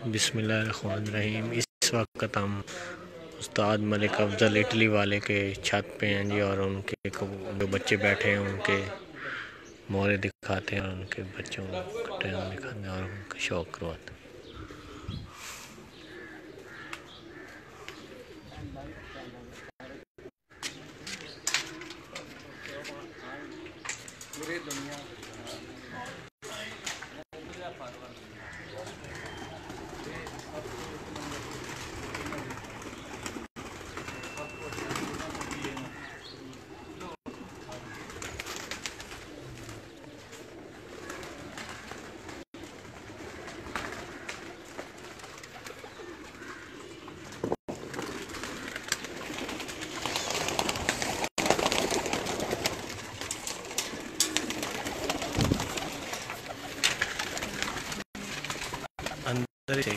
बिस्मिल्लाहिर्रहमानिर्रहीम। इस वक्त हम उस्ताद मलिक अफजल इटली वाले के छत पे हैं जी, और उनके जो बच्चे बैठे हैं उनके मोहरे दिखाते हैं और उनके बच्चों को टैम दिखाते हैं और उनका शौक़ करवाते हैं। अंदर ही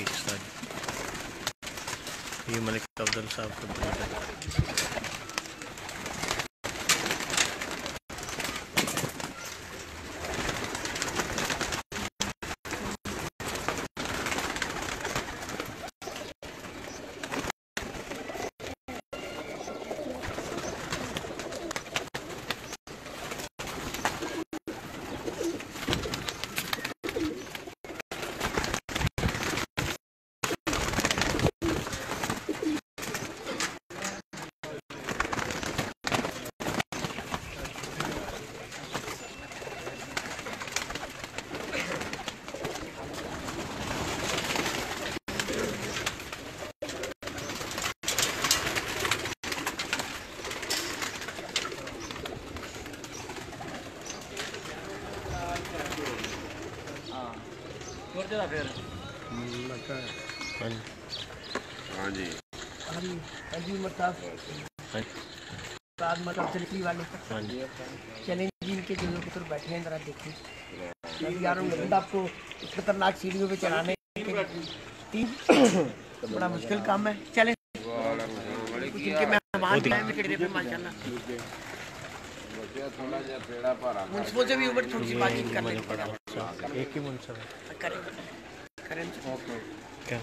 ये मलिक अफजल साहब को फिर हाँ जी वाले चलें जी, इनके दिलों के तरफ बैठे हैं, जरा देखिए यार आपको खतरनाक सीढ़ियों पे चढ़ाने तीन तो बड़ा मुश्किल काम है। चलें कुछ इनके मेहमान भी हैं मेरे पे माशाल्लाह, मुंसफों से भी ऊपर थोड़ी सी बातचीत कर लें। एक ही मुंसफ करें क्या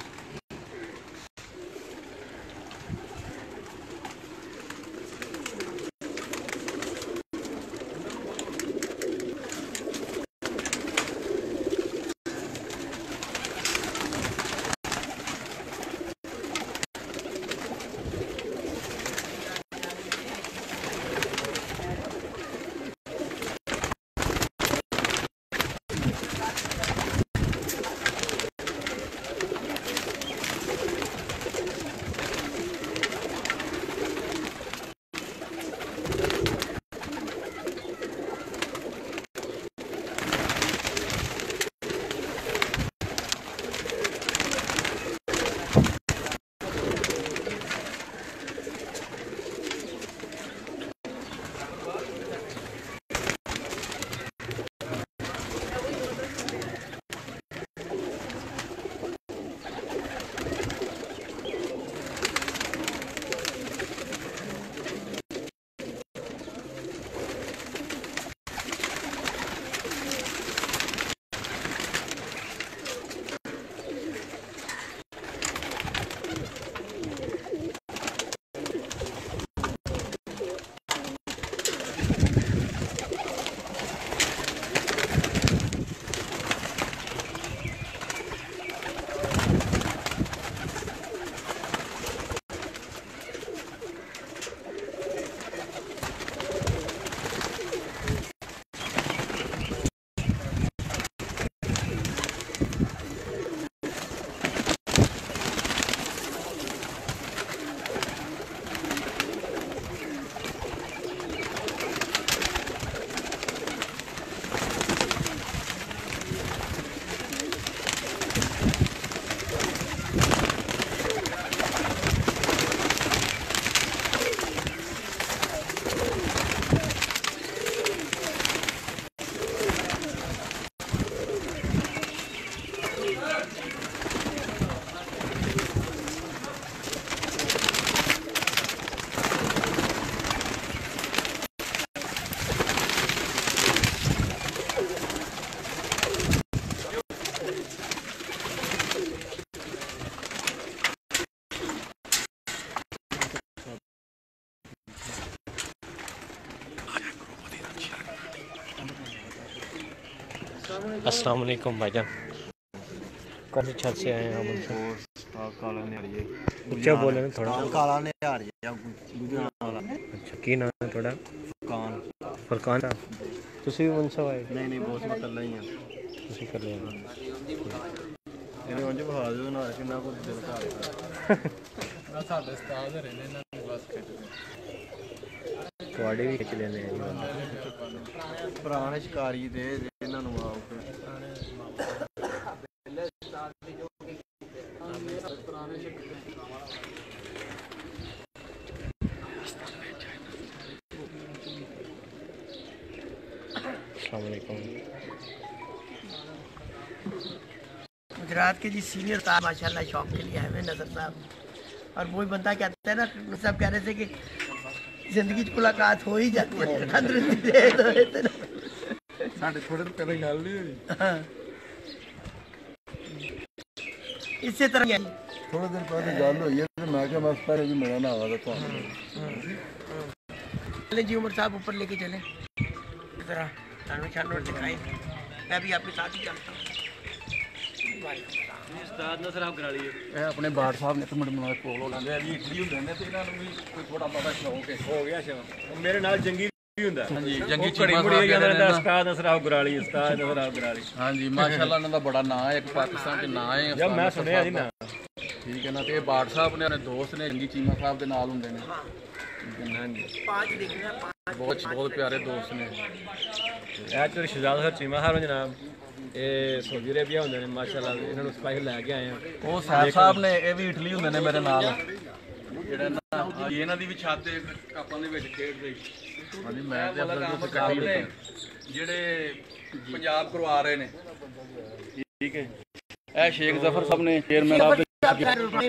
अस्सलाम वालेकुम भाईजान। कौन सी छत से आए हैं आप? उनसे ऊंचा बोले ना थोड़ा। अच्छा की नाम है थोड़ा? फरकान साहब ਤੁਸੀਂ ਵੀ ਮੁਨਸਬ ਆਏ? नहीं बॉस मैं कल्ला ही हां। ਤੁਸੀਂ ਇਕੱਲੇ ਆਏ? ਇਹਨੇ ਉਂਝ ਬਹਾ ਦਿਓ ਨਾਲ ਕਿੰਨਾ ਕੁ ਦਿਲ ਘਾਰੇ ਨਾ ਸਾਡੇ ਉਸਤਾਦ ਰਹਿੰਦੇ ਇਹਨਾਂ ਨੂੰ ਬਸ ਖਿੱਚਦੇ ਤੁਹਾਡੇ ਵੀ ਖਿੱਚ ਲੈਂਦੇ ਆ ਜੀ ਬੰਦਾ। ਪੁਰਾਣੇ ਸ਼ਿਕਾਰੀ ਦੇ ਇਹਨਾਂ ਨੂੰ ਆਓ अस्सलाम वालेकुम। गुजरात के जी सीनियर साहब माशाल्लाह शौक के लिए हमें नजर साहब, और वही बंदा कहता है ना, सब कह रहे थे कि जिंदगी च मुलाकात हो ही जाती है तंदुरुस्ती दे दो ਸਾਡੇ ਥੋੜੇ ਤੋਂ ਪਹਿਲਾਂ ਗੱਲ ਨਹੀਂ ਹੋਈ इसी तरह ਥੋੜੇ ਦਿਨ ਪਹਿਲਾਂ ਗੱਲ ਹੋਈ ਹੈ ਤੇ ਮੈਂ ਕਿਹਾ ਬਸ ਪਹਿਲੇ ਵੀ ਮਿਲਣਾ ਆਵਾ ਤਾਂ ਤੁਹਾਨੂੰ चले जी उमर साहब ऊपर लेके चले जरा जानवर दिखाए, मैं भी आपके साथ ही चलता हूँ। ਉਸਤਾਦ ਨਸਰ ਆਪ ਕਰਾ ਲਈਏ। ਇਹ ਆਪਣੇ ਬਾੜ ਸਾਹਿਬ ਨੇ ਮਿੰਟ ਮਨਾ ਕੋਲ ਲਾਉਂਦੇ ਆ ਜੀ, ਇਟਲੀ ਹੁੰਦੇ ਨੇ ਤੇ ਇਹਨਾਂ ਨੂੰ ਵੀ ਕੋਈ ਥੋੜਾ ਬਹੁਤਾ ਸ਼ੌਕ ਹੈ। ਹੋ ਗਿਆ ਸ਼ੌਕ। ਮੇਰੇ ਨਾਲ ਜੰਗੀ ਵੀ ਹੁੰਦਾ। ਹਾਂਜੀ ਜੰਗੀ ਚੀਮਾ ਸਾਹਿਬ ਜਾਂਦਾ ਉਸਤਾਦ ਨਸਰ ਆਪ ਗਰਾਲੀ, ਉਸਤਾਦ ਨਸਰ ਆਪ ਗਰਾਲੀ। ਹਾਂਜੀ ਮਾਸ਼ਾਅੱਲਾ ਇਹਨਾਂ ਦਾ ਬੜਾ ਨਾਂ ਹੈ, ਇੱਕ ਪਾਕਿਸਤਾਨ 'ਚ ਨਾਂ ਹੈ। ਯਾਰ ਮੈਂ ਸੁਣਿਆ ਜੀ ਨਾ। ਠੀਕ ਹੈ ਨਾ, ਤੇ ਇਹ ਬਾੜ ਸਾਹਿਬ ਨੇ ਆਪਣੇ ਦੋਸਤ ਨੇ ਜੰਗੀ ਚੀਮਾ ਸਾਹਿਬ ਦੇ ਨਾਲ ਹੁੰਦੇ ਨੇ। ਹਾਂਜੀ पाँच देखना ਬਹੁਤ ਪਿਆਰੇ ਦੋਸਤ ਨੇ। ਇਹ ਚੋਰ ਸ਼ਹਜ਼ਾਦ ਸਰ ਚੀਮਾ ਸਾਹਿਬ ਜਨਾਬ, ਇਹ ਸਊਦੀ ਅਰੇਬੀਆ ਹੁੰਦੇ ਨੇ ਮਾਸ਼ਾਅੱਲਾ, ਇਹਨਾਂ ਨੂੰ ਸਪੈਸ਼ਲ ਲੈ ਕੇ ਆਏ ਆ। ਉਹ ਸਾਹਿਬ ਸਾਹਿਬ ਨੇ, ਇਹ ਵੀ ਇਟਲੀ ਹੁੰਦੇ ਨੇ ਮੇਰੇ ਨਾਲ, ਜਿਹੜਾ ਨਾ ਇਹਨਾਂ ਦੀ ਵੀ ਛੱਤ ਤੇ ਕਾਪਾਂ ਦੇ ਵਿੱਚ ਖੇਡਦੇ। ਹਾਂਜੀ ਮੈਂ ਤੇ ਅਫਜ਼ਲ ਦੋਸਤ ਇਕੱਠੇ ਨੇ ਜਿਹੜੇ ਪੰਜਾਬ ਕਰਵਾ ਰਹੇ ਨੇ। ਠੀਕ ਹੈ, ਇਹ ਸ਼ੇਖ ਜ਼ਫਰ ਸਾਹਿਬ ਨੇ ਚੇਅਰਮੈਨ ਸਾਹਿਬ ਦੇ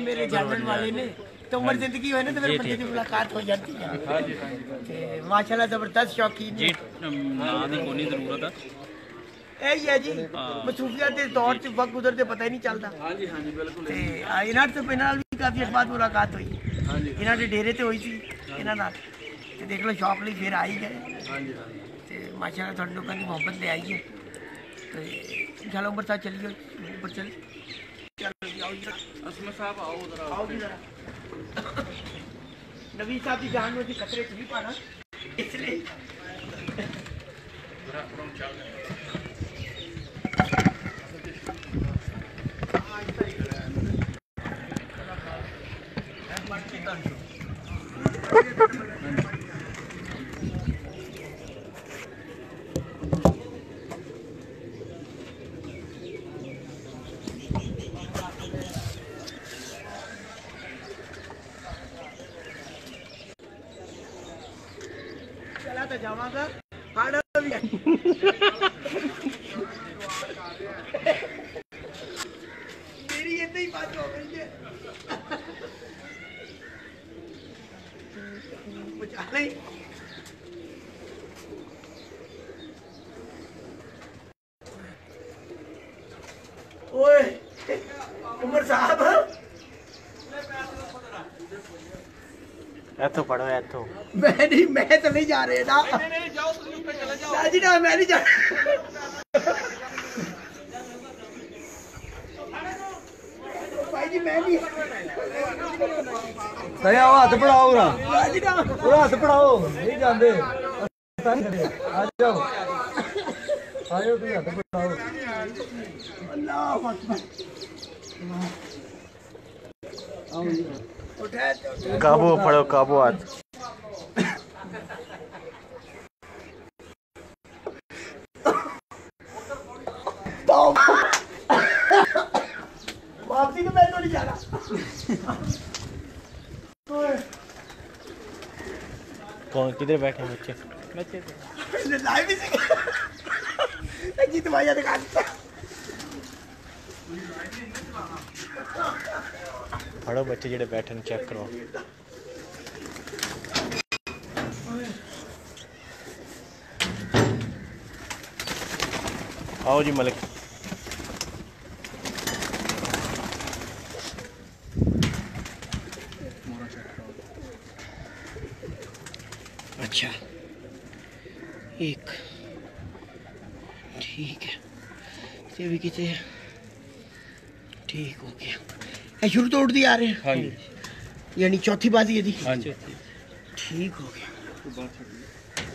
मेरे जानने वाले ने तो उम्र जिंदगी है ना तो मेरे बंदे की मुलाकात हो जाती है। ਹਾਂਜੀ ਹਾਂਜੀ ते माशाल्लाह जबरदस्त शौकीन जी ਨਾਂ ਦੀ ਕੋਈ ਜ਼ਰੂਰਤ ਹੈ। यही है जी, मसरूफियत के दौर च वक्त गुजरते पता ही नहीं चलता। ਹਾਂਜੀ ਹਾਂਜੀ ਬਿਲकुल। ਤੇ ਇਹਨਾਂ ਤੋਂ ਪਹਿਲਾਂ ਵੀ ਕਾਫੀ ਅਰਸੇ ਬਾਅਦ ਮੁਲਾਕਾਤ ਹੋਈ। ਇਹਨਾਂ ਦੇ ਡੇਰੇ ਤੇ ਹੋਈ ਸੀ ਇਹਨਾਂ ਨਾਲ, ਤੇ ਦੇਖ ਲਓ ਸ਼ੌਕ ਲਈ ਫਿਰ ਆ ਹੀ ਗਏ। ਹਾਂਜੀ ਤੇ ਮਾਸ਼ਾਅੱਲਾ ਤੁਹਾਡੇ ਲੋਕਾਂ ਦੀ ਮੁਹੱਬਤ ਲੈ ਆਈ ਹੈ। ਤੇ ਚਲੋ ਉਮਰ ਸਾਹਿਬ ਚੱਲੀਏ ਉੱਪਰ ਚੱਲ। चलो जी आओ जी, ਅਸਮਤ ਸਾਹਿਬ ਆਓ ਉਧਰ आओ जी जरा। नबी साहब की जान में खतरे च नहीं पाना इसलिए चला तो जावांगा खाना भी है। मेरी ये ही बात हो गई है। बचा नहीं ओए उमर साहब ਇੱਥੋਂ ਪੜੋ ਇੱਥੋਂ। मैं नहीं, मैं तो नहीं जा रहे ना। ना जी ना, मैं नहीं जा भाई जी, मैं नहीं। ਸਹਿਆ ਹੱਥ ਪੜਾਓ ਨਾ, ना जी ना। ਉਹ ਹੱਥ ਪੜਾਓ, ਨਹੀਂ ਜਾਂਦੇ ਆ ਜਾਓ, ਆਇਓ ਤੁਸੀਂ ਹੱਥ ਪੜਾਓ। अल्लाह अकबर। उठा तो काबू पड़ो, काबू हाथ। वापसी तो मैं तो नहीं जाना। कौन किधर बैठे हैं बच्चे? लाइव ही जी तुम्हारी दुकान पे पढ़ो बच्चे जेडे बैठे ने चेक करो। आओ जी मलिक। अच्छा एक ठीक है। ये भी किसे ठीक हो गया। ये शुरू तो उड़ती आ रहे हैं। हाँ जी यानी चौथी बाजी है दी। हाँ जी ठीक हो गया।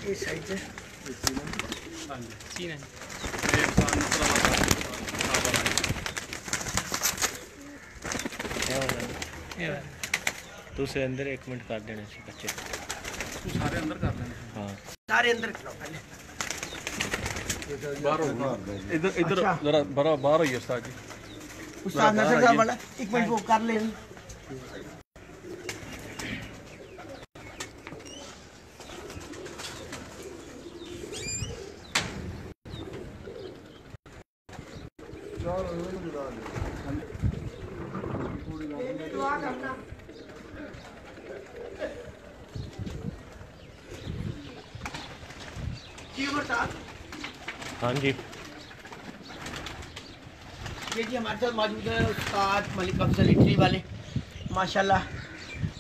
ये साइड से हाँ जी तीन है। ये वाला। दूसरे अंदर 1 मिनट कर देने से बच्चे सारे अंदर कर लेने हाँ सारे अंदर करो पहले। बाहर इधर इधर अच्छा। जरा बड़ा बाहर होइए उस्ताद जी उस्ताद नसर साहब वाला 1 मिनट वो कर ले। हाँ जी। ये जी हमारे साथ मौजूद है उस्ताद मलिक अफजल इटली वाले। माशाल्लाह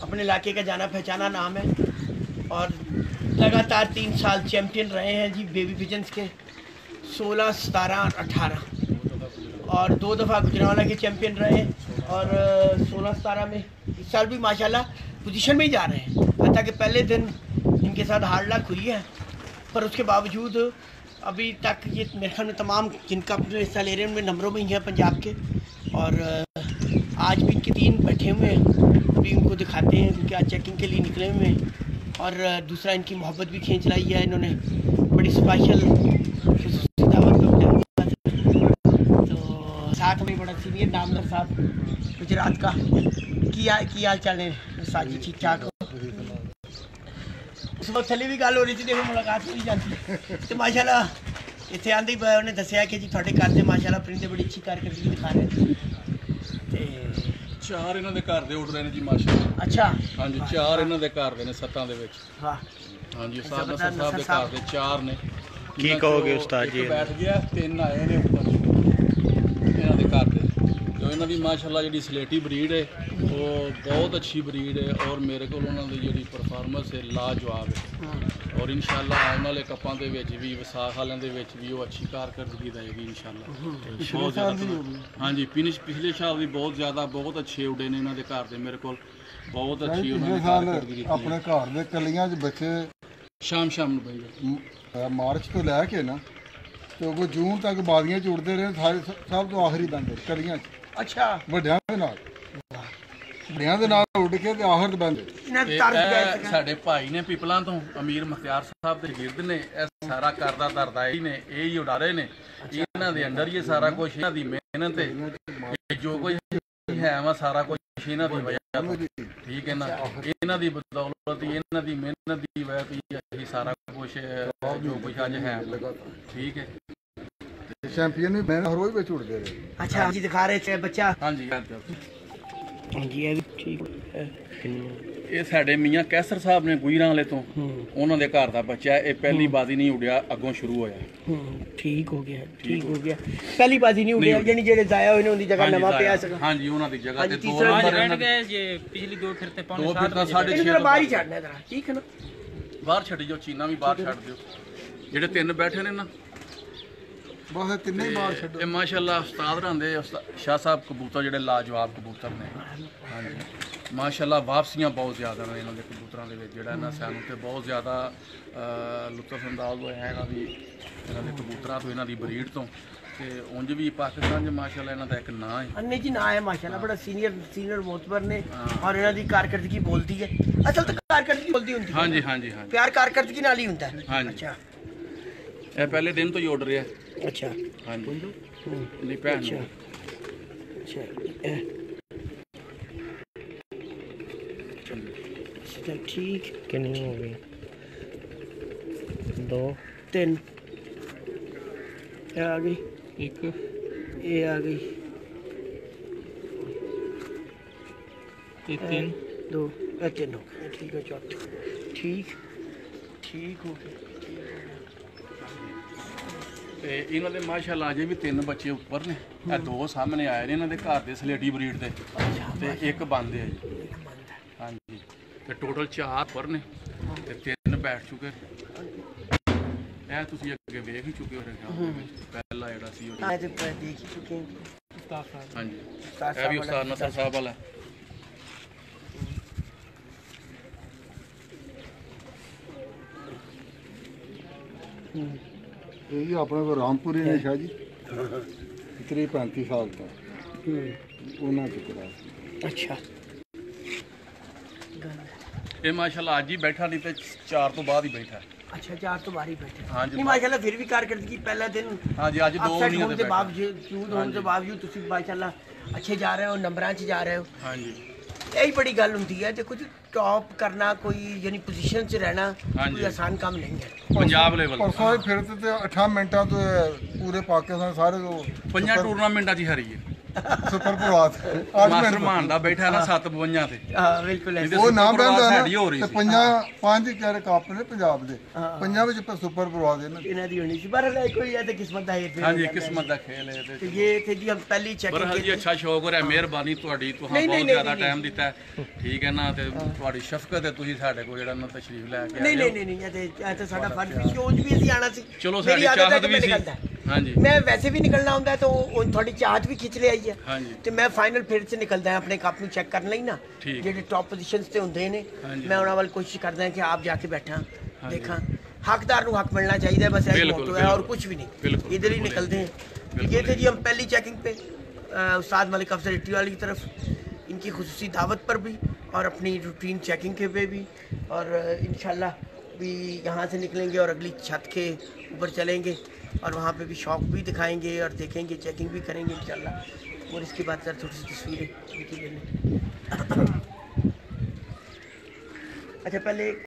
अपने इलाके का जाना पहचाना नाम है और लगातार 3 साल चैम्पियन रहे हैं जी बेबी पिजन्स के 16, 17 और 18 और 2 दफ़ा गुजरांवाला के चैम्पियन रहे और 16, 17 में इस साल भी माशाल्लाह पोजीशन में ही जा रहे हैं। हत्ता कि पहले दिन इनके साथ हार्ड लक हुई है पर उसके बावजूद अभी तक ये मेरे ख्याल में तमाम जिनका अपने हिस्सा ले रहे हैं उनमें नंबरों में ही हैं पंजाब के और आज भी इनके 3 बैठे हुए हैं। अभी उनको दिखाते हैं क्योंकि आज चेकिंग के लिए निकले हुए हैं और दूसरा इनकी मोहब्बत भी खींच लाई है इन्होंने बड़ी स्पेशल दावत पे तो साथ में बड़ा सीनियर नामदार साहब गुजरात का की हाल चाल है साजी ठीक ठाक हो। उस वक्त थले भी गल हो रही थी देखो मुलाकात हो जाती तो माशाल्लाह इतने आंदे ही उन्हें दसिया कि जी थोड़े घर से माशाल्लाह परिंदे बड़ी अच्छी कारकर्दगी दिखा रहे थे। 4 ਇਹਨਾਂ ਦੇ ਘਰ ਦੇ ਉੱਡ ਰਹੇ ਨੇ ਜੀ ਮਾਸ਼ਾਅੱਲਾ। अच्छा ਹਾਂਜੀ 4 ਇਹਨਾਂ ਦੇ ਘਰ ਦੇ ਨੇ 7 ਦੇ ਵਿੱਚ वाह ਹਾਂਜੀ ਉਸਤਾਦ ਨਸਰ ਸਾਹਿਬ ਦੇ ਘਰ ਦੇ 4 ਨੇ ਕੀ ਕਹੋਗੇ ਉਸਤਾਦ ਜੀ? ਇੱਕ ਬੈਠ ਗਿਆ 3 ਆਏ ਨੇ ਉੱਪਰ ਇਹਨਾਂ ਦੇ ਘਰ ਦੇ ਜੋ ਇਹਨਾਂ ਦੀ ਮਾਸ਼ਾਅੱਲਾ ਜਿਹੜੀ ਸਲੇਟੀ ਬਰੀਡ ਹੈ ਉਹ ਬਹੁਤ ਅੱਛੀ ਬਰੀਡ ਹੈ ਔਰ ਮੇਰੇ ਕੋਲ ਉਹਨਾਂ ਦੀ ਜਿਹੜੀ ਪਰਫਾਰਮੈਂਸ ਹੈ ਲਾਜਵਾਬ ਹੈ ਔਰ ਇਨਸ਼ਾਅੱਲਾ ਆਉਣ ਵਾਲੇ ਕੱਪਾਂ ਦੇ ਵਿੱਚ ਵੀ ਵਿਸਾਖ ਵਾਲਿਆਂ ਦੇ ਵਿੱਚ ਵੀ ਉਹ ਅੱਛੀ ਕਾਰਕਰਦਗੀ ਦੇਗੀ ਇਨਸ਼ਾਅੱਲਾ। ਬਹੁਤ ਜ਼ਿਆਦਾ ਹਾਂਜੀ ਪਿਛਲੇ ਸਾਲ ਵੀ ਬਹੁਤ ਜ਼ਿਆਦਾ ਬਹੁਤ ਅੱਛੇ ਉੱਡੇ ਨੇ ਇਹਨਾਂ ਦੇ ਘਰ ਦੇ ਮੇਰੇ ਕੋਲ ਬਹੁਤ ਅੱਛੀ ਉਹਨਾਂ ਨੇ ਕਾਰਕਰਦਗੀ ਕੀਤੀ ਆਪਣੇ ਘਰ ਦੇ ਕਲੀਆਂ 'ਚ ਬੱਚੇ ਸ਼ਾਮ ਨੂੰ ਬਈ ਮਾਰਚ ਤੋਂ ਲੈ ਕੇ ਨਾ ਤੇ ਉਹ ਜੂਨ ਤੱਕ ਬਾਦੀਆਂ 'ਚ ਉੜਦੇ ਰਹੇ ਸਾਰੇ ਸਭ ਤੋਂ ਆਖਰੀ ਬੰਦੇ ਕਲੀਆਂ 'ਚ अच्छा ਵੱਡਿਆਂ ਦੇ ਨਾਲ ਉੱਡ ਕੇ ਤੇ ਆਖਰ ਦੇ ਬੰਦੇ। इन्हें तर्ज गए ਇਹ ਸਾਡੇ ਭਾਈ ਨੇ ਪਿਪਲਾਂ ਤੋਂ ਅਮੀਰ ਮੁਖਤਿਆਰ ਸਾਹਿਬ ਦੇ ਗਿਰਦ ਨੇ ਇਹ ਸਾਰਾ ਕਰਦਾ ਧਰਦਾ ਹੀ ਨੇ ਇਹ ਹੀ ਉਡਾ ਰਹੇ ਨੇ ਇਹਨਾਂ ਦੇ ਅੰਡਰ ਹੀ ਇਹ ਸਾਰਾ ਕੁਝ ਇਹਨਾਂ ਦੀ ਮਿਹਨਤ ਹੈ ਇਹ ਜੋ ਕੁਝ ਹੈ ਵਾ ਸਾਰਾ ਕੁਝ ਇਹਨਾਂ ਦੀ ਵਜ੍ਹਾ ਤੋਂ ਠੀਕ ਹੈ ਨਾ ਇਹਨਾਂ ਦੀ ਬਦੌਲਤ ਹੀ ਇਹਨਾਂ ਦੀ ਮਿਹਨਤ ਦੀ ਵਜ੍ਹਾ ਤੋਂ ਹੀ ਸਾਰਾ ਕੁਝ ਜੋ ਕੁਝ ਅੱਜ ਹੈ ਠੀਕ ਹੈ ਚੈਂਪੀਅਨ ਵੀ ਮੈਂ ਹਰ ਰੋਜ਼ ਵਿੱਚ ਉੱਡਦੇ ਰਹੇ। अच्छा जी दिखा रहे थे बच्चा ਹਾਂਜੀ जी ये भी ठीक है। ਇਹ ਸਾਡੇ ਮੀਆਂ ਕੈਸਰ ਸਾਹਿਬ ਨੇ ਗੁਜਰਾਂ ਵਾਲੇ ਤੋਂ ਉਹਨਾਂ ਦੇ ਘਰ ਦਾ ਬੱਚਾ ਇਹ ਪਹਿਲੀ ਬਾਜ਼ੀ ਨਹੀਂ ਉੱਡਿਆ ਅੱਗੋਂ ਸ਼ੁਰੂ ਹੋਇਆ ठीक हो गया पहली बाजी नहीं उड़े यानी जेड़े जाया हुए ने उनकी जगह नवा पे आ सका। ਹਾਂਜੀ ਉਹਨਾਂ ਦੀ ਜਗ੍ਹਾ ਤੇ ਹਾਂਜੀ, 2 ਤੀਸਰਾ ਨੰਬਰ बैठ ਇਹਨਾਂ ਦੇ गए ये पिछली 2 फिरते दो पौने फिरता 7 साढ़े इन्हें बाहर ही छाड़ना है जरा ठीक है ना। ਬਾਹਰ ਛੱਡ ਦਿਓ ਚੀਨਾ ਵੀ ਬਾਹਰ ਛੱਡ ਦਿਓ ਜਿਹੜੇ 3 ਬੈਠੇ ਨੇ ਨਾ ਬਸ ਇਹ ਤਿੰਨੇ ਹੀ ਮਾਰ ਛੱਡੋ। ਇਹ ਮਾਸ਼ਾਅੱਲਾ ਉਸਤਾਦ ਰਹਿੰਦੇ ਸ਼ਾਹ ਸਾਹਿਬ ਕਬੂਤਰ ਜਿਹੜੇ ਲਾਜਵਾਬ ਕਬੂਤਰ ਨੇ ਹਾਂਜੀ ਮਾਸ਼ਾਅੱਲਾ ਵਾਪਸੀਆਂ ਬਹੁਤ ਜ਼ਿਆਦਾ ਨੇ ਇਹਨਾਂ ਦੇ ਕਬੂਤਰਾਂ ਦੇ ਵਿੱਚ ਜਿਹੜਾ ਇਹਨਾਂ ਸਾਨੂੰ ਤੇ ਬਹੁਤ ਜ਼ਿਆਦਾ ਲੁਤਫ ਅੰਦਾਜ਼ ਹੋਇਆ ਇਹਨਾਂ ਦੇ ਕਬੂਤਰਾਂ ਤੋਂ ਇਹਨਾਂ ਦੀ ਬਰੀਡ ਤੋਂ ਤੇ ਉਂਝ ਵੀ ਪਾਕਿਸਤਾਨ 'ਚ ਮਾਸ਼ਾਅੱਲਾ ਇਹਨਾਂ ਦਾ ਇੱਕ ਨਾਂ ਹੈ अन्य जी ना है माशाल्लाह बड़ा सीनियर मोतबर ने और इन्हों की कारकर्दगी बोलती है असल तो कारकर्दगी बोलती होती है ਹਾਂਜੀ ਹਾਂਜੀ ਹਾਂਜੀ प्यार कारकर्दगी नाल ही होता है। हाँ जी। अच्छा ਇਹ ਪਹਿਲੇ ਦਿਨ ਤੋਂ ਹੀ ਆਰਡਰ ਹੈ अच्छा ਹਾਂਜੀ ਨਹੀਂ ਭੈਣ ਨੂੰ। अच्छा चल ठीक कितनी हो गई? 2 3 ये आ गई एक ये आ गई ये 3 2 3 हो गए ठीक है चौथी ठीक हो गया। ਤੇ ਇਹਨਾਂ ਦੇ ਮਾਸ਼ਾਅੱਲਾ ਅਜੇ ਵੀ 3 ਬੱਚੇ ਉੱਪਰ ਨੇ ਇਹ 2 ਸਾਹਮਣੇ ਆਏ ਨੇ ਇਹਨਾਂ ਦੇ ਘਰ ਦੇ ਸਲੇਟੀ ਬਰੀਡ ਦੇ ਤੇ ਇੱਕ ਬੰਦ ਹੈ ਜੀ ਹਾਂਜੀ ਤੇ ਟੋਟਲ 4 ਉੱਪਰ ਨੇ ਤੇ 3 ਬੈਠ ਚੁੱਕੇ ਇਹ ਤੁਸੀਂ ਅੱਗੇ ਵੇਖ ਹੀ ਚੁੱਕੇ ਹੋ ਮੇਰੇ ਖਿਆਲ ਦੇ ਵਿੱਚ ਪਹਿਲਾ ਜਿਹੜਾ ਸੀ ਉਹ आज देख ही चुके हैं ਹਾਂਜੀ उस्ताद ਇਹ ਵੀ साहब ਉਸਤਾਦ ਨਸਰ ਸਾਹਿਬ ਵਾਲਾ ਇਹ ਜੀ ਆਪਣੇ ਕੋਲ ਰਾਮਪੁਰੀ ਨੇ ਸ਼ਾਹ ਜੀ ਤਕਰੀਬ 35 ਸਾਲ ਤੋਂ ਉਹਨਾਂ ਚ ਕਰਾ अच्छा ਇਹ ਮਾਸ਼ਾਅੱਲਾ ਅੱਜ ਹੀ ਬੈਠਾ ਨਹੀਂ ਤੇ 4 ਤੋਂ ਬਾਅਦ ਹੀ ਬੈਠਾ अच्छा 4 तो बारी बैठे हाँ जी, नहीं माशाल्लाह फिर भी कारकर्दगी पहला दिन हाँ जी, आज 2 upset महीने होने से के बावजूद होने के बावजूद ਤੁਸੀਂ माशाल्लाह अच्छे जा रहे हो नंबਰਾਂ 'ਚ जा रहे हो ਹਾਂਜੀ यही बड़ी गल ਹੁੰਦੀ है देखो जी टॉप करना कोई यानी पोजीशन 'ਚ रहना हाँ कोई जी। आसान काम नहीं है ਪੰਜਾਬ ਲੈਵਲ ਪਰਸੋਂ ਹੀ ਫਿਰ ਤੇ 8 ਮਿੰਟਾਂ ਤੋਂ ਇਹ ਪੂਰੇ ਪਾਕਿਸਤਾਨ ਸਾਰੇ ਉਹ 5 ਟੂਰਨਾਮੈਂਟਾਂ 'ਚ ਹੀ ਹਾਰੀ ਹੈ ਸੁਪਰ ਪ੍ਰਵਾਤ 8 ਮਾਸਟਰ ਮਿੰਟ ਮਾਨ ਦਾ ਬੈਠਾ ਨਾ 7 52 ਤੇ हाँ बिल्कुल ऐसे ਉਹ ਨਾਮ ਪ੍ਰਵਾਤ ਰਹਿੰਦਾ ਸਾਡੀ ਹੋ ਰਹੀ ਤੇ ਸੀ। ਪੰਜ ਕਹਿ ਕੱਪ ਨੇ ਪੰਜਾਬ ਦੇ ਪੰਜਾਂ ਵਿੱਚ ਸੁਪਰ ਪ੍ਰਵਾਤ ਇਹਨਾਂ ਦੇ। ਇਹਨਾਂ ਦੀ ਹੋਣੀ ਸੀ ਪਰ ਕੋਈ ਹੈ ਤੇ ਕਿਸਮਤ ਦਾ ਇਹ ਹਾਂਜੀ ਕਿਸਮਤ ਦਾ ਖੇਲ ਹੈ तो ਤੇ ये थे जी हम पहली ਬਰਹਲ चेकिंग ਜੀ ਅੱਛਾ ਸ਼ੌਕ ਹੋ ਰਿਹਾ ਮਿਹਰਬਾਨੀ ਤੁਹਾਡੀ ਤੁਸੀਂ ਨਹੀਂ, ਬਹੁਤ ਨਹੀਂ, ਜ਼ਿਆਦਾ ਨਹੀਂ, ਟਾਈਮ ਦਿੱਤਾ ਹੈ। ਠੀਕ ਹੈ ਨਾ ਤੇ ਤੁਹਾਡੀ ਸ਼ਫਕਤ ਹੈ ਤੁਸੀਂ ਸਾਡੇ ਕੋਲ ਜਿਹੜਾ ਨਾ ਤਸ਼ਰੀਫ ਲੈ ਕੇ नहीं ਆਏ नहीं ਹੋ। नहीं नहीं ਇਹ ਤੇ ਸਾਡਾ ਫਰਜ਼ ਵੀ ਸੀ ਉਂਝ ਵੀ ਅਸੀਂ ਆਣਾ ਸੀ ਚਲੋ ਮੇਰੀ ਸਾਡੀ ਆਦਤ ਹੈ ਚਾਹਤ ਕਿ ਵੀ ਮੈਂ ਸੀ ਨਿਕਲਦਾ ਹੈ। ਹਾਂਜੀ ਮੈਂ ਵੈਸੇ ਵੀ ਨਿਕਲਣਾ ਹੁੰਦਾ ਹੈ ਤਾਂ ਉਹ ਤੁਹਾਡੀ ਚਾਹਤ ਵੀ ਖਿੱਚ ਲਿਆਈ ਹੈ ਹਾਂਜੀ ਤੇ ਮੈਂ ਫਾਈਨਲ ਫਿਰ ਚ ਨਿਕਲਦਾ ਹਾਂ ਆਪਣੇ ਕੱਪ ਨੂੰ ਚੈੱਕ ਕਰਨ ਲਈ ਨਾ ਠੀਕ। ਜਿਹੜੇ ਟੌਪ ਪੋਜੀਸ਼ਨਸ ਤੇ ਹੁੰਦੇ ਨੇ ਹਾਂਜੀ। ਮੈਂ ਉਹਨਾਂ ਵੱਲ ਕੋਸ਼ਿਸ਼ ਕਰਦਾ ਹਾਂ ਕਿ ਆਪ ਜਾ ਕੇ ਬੈਠਾਂ देखा हकदार को हक मिलना चाहिए बस यही बिल्कुल, मोटो है और बिल्कुल, कुछ भी नहीं बिल्कुल, इधर ही बिल्कुल, निकलते हैं बिल्कुल, ये थे जी हम पहली चेकिंग पे उस्ताद मलिक अफसर इट्टी वाली की तरफ इनकी खुसूसी दावत पर भी और अपनी रूटीन चेकिंग के पे भी और इंशाल्लाह भी यहाँ से निकलेंगे और अगली छत के ऊपर चलेंगे और वहाँ पे भी शौक भी दिखाएंगे और देखेंगे चेकिंग भी करेंगे इंशाल्लाह और इसके बाद सर थोड़ी सी तस्वीरें लिखी लेने अच्छा पहले